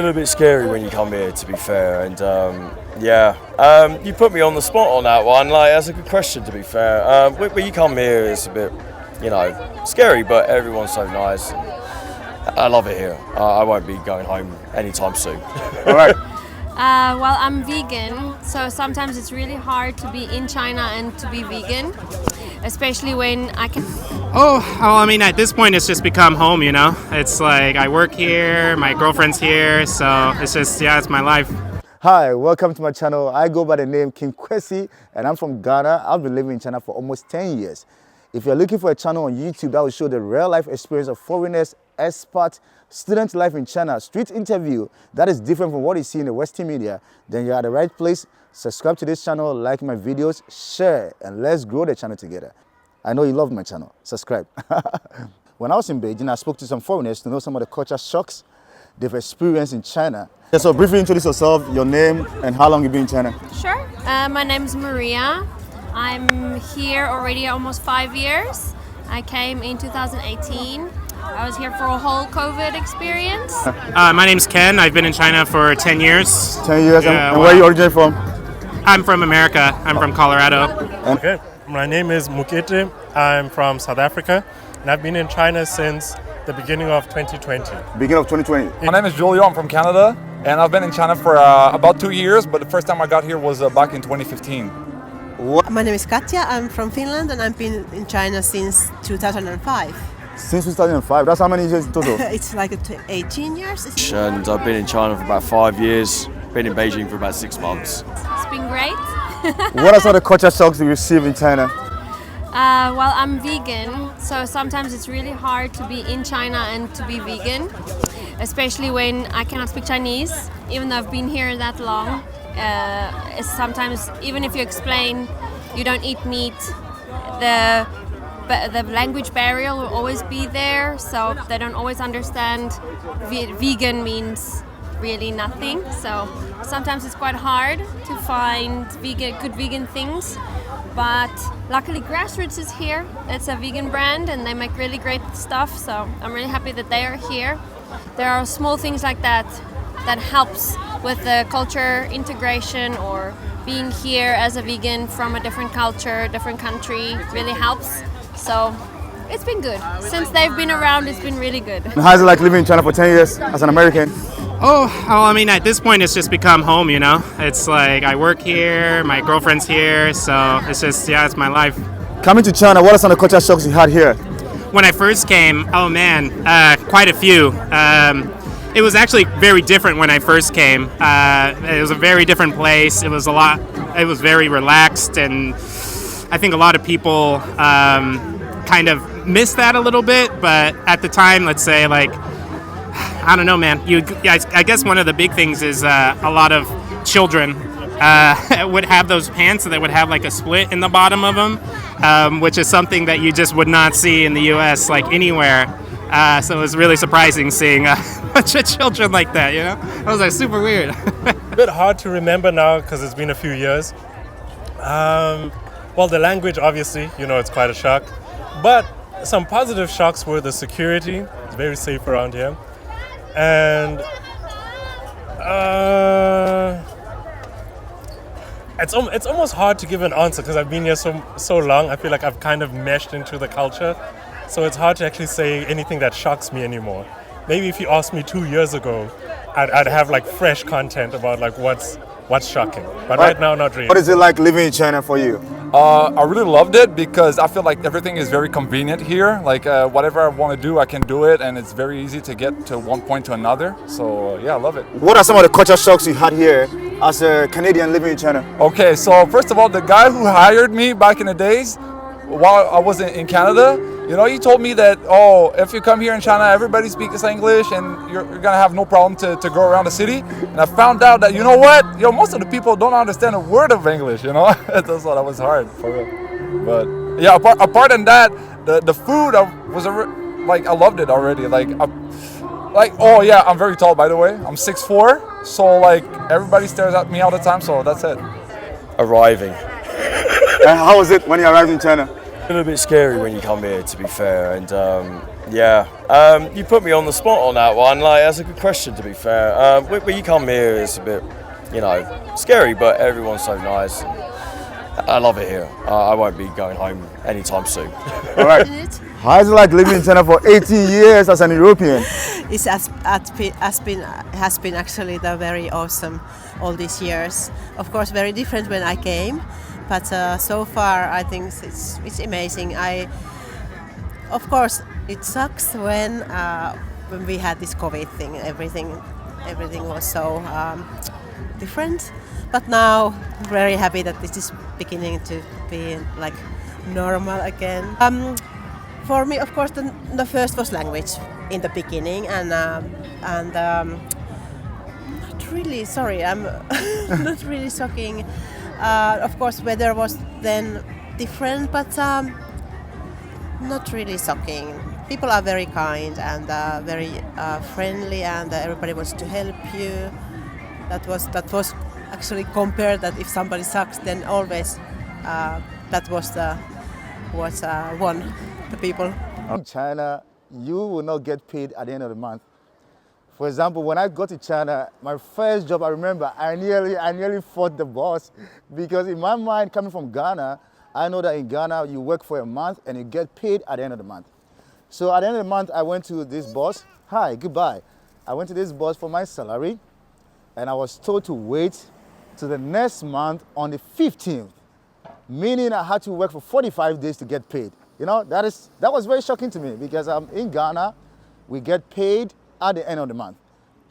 A little bit scary when you come here, to be fair, and you put me on the spot on that one. Like, that's a good question, to be fair. When you come here, it's a bit, scary, but everyone's so nice. I love it here. I won't be going home anytime soon. All right. Well, I'm vegan, so sometimes it's really hard to be in China and to be vegan, especially when I can. At this point, it's just become home, It's like I work here, my girlfriend's here, so it's just, it's my life. Hi, welcome to my channel. I go by the name King Kwesi, and I'm from Ghana. I've been living in China for almost 10 years. If you're looking for a channel on YouTube that will show the real-life experience of foreigners, expats, student life in China, street interview that is different from what you see in the Western media, then you're at the right place. Subscribe to this channel, like my videos, share, and let's grow the channel together. I know you love my channel. Subscribe. When I was in Beijing, I spoke to some foreigners to know some of the culture shocks they've experienced in China. So briefly introduce yourself, your name, and how long you've been in China. Sure. My name's Maria. I'm here already almost 5 years. I came in 2018. I was here for a whole COVID experience. My name's Ken. I've been in China for 10 years. 10 years? And where are you originally from? I'm from America. I'm from Colorado. Okay. My name is Mukete. I'm from South Africa, and I've been in China since the beginning of 2020. Beginning of 2020. My name is Julio. I'm from Canada, and I've been in China for about 2 years, but the first time I got here was back in 2015. My name is Katja. I'm from Finland, and I've been in China since 2005. Since 2005? That's how many years in total? It's like 18 years. And I've been in China for about 5 years, been in Beijing for about 6 months. It's been great. What are some of the culture shocks you receive in China? Well, I'm vegan, so sometimes it's really hard to be in China and to be vegan, especially when I cannot speak Chinese, even though I've been here that long. Sometimes, even if you explain you don't eat meat, the language barrier will always be there, so they don't always understand vegan means really nothing. So sometimes it's quite hard to find good vegan things, but luckily Grassroots is here. It's a vegan brand and they make really great stuff, so I'm really happy that they are here. There are small things like that that helps with the culture integration, or being here as a vegan from a different culture, different country really helps. So it's been good. Since they've been around, it's been really good. How's it like living in China for 10 years as an American? At this point, it's just become home, It's like I work here, my girlfriend's here, so it's just, it's my life. Coming to China, what are some of the culture shocks you had here? When I first came, quite a few. It was actually very different when I first came. It was a very different place. It was very relaxed, and I think a lot of people kind of miss that a little bit, but at the time, let's say, I don't know, man. I guess one of the big things is a lot of children would have those pants that would have a split in the bottom of them, which is something that you just would not see in the U.S. anywhere. So it was really surprising seeing a bunch of children like that, It was super weird. A bit hard to remember now because it's been a few years. Well, the language, obviously, it's quite a shock. But some positive shocks were the security. It's very safe around here. And it's almost hard to give an answer because I've been here so long. I feel like I've kind of meshed into the culture. So it's hard to actually say anything that shocks me anymore. Maybe if you asked me 2 years ago, I'd have fresh content about what's shocking. But right now, not really. What is it like living in China for you? I really loved it because I feel like everything is very convenient here. Whatever I want to do, I can do it, and it's very easy to get to one point to another. So I love it. What are some of the culture shocks you had here as a Canadian living in China? Okay, so first of all, the guy who hired me back in the days, while I was in Canada, he told me that, if you come here in China, everybody speaks English and you're going to have no problem to go around the city. And I found out that, most of the people don't understand a word of English, That's what was hard for real. But yeah, apart from that, the food, I loved it already. I'm very tall, by the way. I'm 6'4", so everybody stares at me all the time, so that's it. Arriving. And how was it when you arrived in China? little bit scary when you come here, to be fair, and yeah, you put me on the spot on that one. Like, that's a good question, to be fair. When you come here, it's a bit, you know, scary, but everyone's so nice. I love it here. I won't be going home anytime soon. All right. How is it like living in China for 18 years as an European? It has been actually very awesome all these years. Of course, very different when I came, but so far I think it's amazing. Of course, it sucks when we had this COVID thing. Everything was so different. But now, very happy that this is beginning to be like normal again. For me, of course, the first was language in the beginning, and not really. Sorry, I'm not really shocking. Of course, weather was then different, but not really shocking. People are very kind and very friendly, and everybody wants to help you. That was actually compared that if somebody sucks, then always that was the people. In China, you will not get paid at the end of the month. For example, when I got to China, my first job, I remember, I nearly fought the boss because in my mind, coming from Ghana, I know that in Ghana you work for a month and you get paid at the end of the month. So at the end of the month, I went to this boss. Hi, goodbye. I went to this boss for my salary, and I was told to wait to the next month on the 15th, meaning I had to work for 45 days to get paid. You know, that was very shocking to me because in Ghana, we get paid at the end of the month.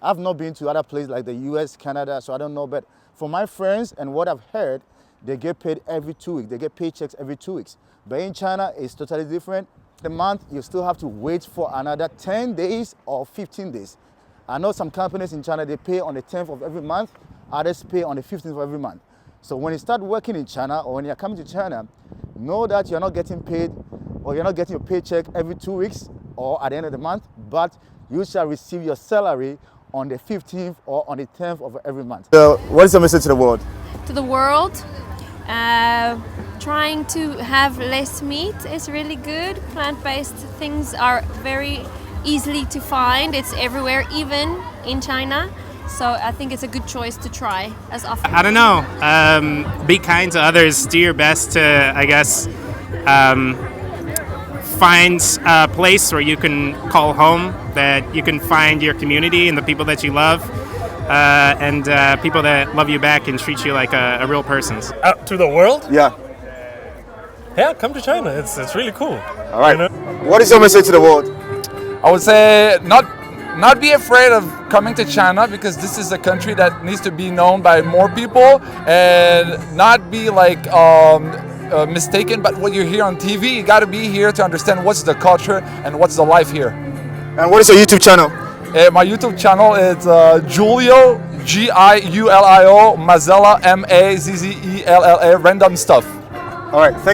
I've not been to other places like the US, Canada, so I don't know, but for my friends and what I've heard, they get paid every 2 weeks. They get paychecks every 2 weeks. But in China, it's totally different. The month, you still have to wait for another 10 days or 15 days. I know some companies in China, they pay on the 10th of every month, others pay on the 15th of every month. So when you start working in China or when you're coming to China, know that you're not getting paid or you're not getting your paycheck every 2 weeks or at the end of the month, but you shall receive your salary on the 15th or on the 10th of every month. So what is your message to the world? To the world, trying to have less meat is really good. Plant-based things are very easily to find. It's everywhere, even in China. So I think it's a good choice to try as often. I don't know. Be kind to others. Do your best to, I guess, find a place where you can call home, that you can find your community and the people that you love, and people that love you back and treat you like a real person. To the world? Yeah. Yeah, come to China. It's really cool. All right. You know? What is your message to the world? I would say not be afraid of coming to China, because this is a country that needs to be known by more people, and not be like mistaken by what you hear on TV. You got to be here to understand what's the culture and what's the life here. And what is your YouTube channel? My YouTube channel is Giulio, Giulio Mazzella, Mazzella, random stuff. All right.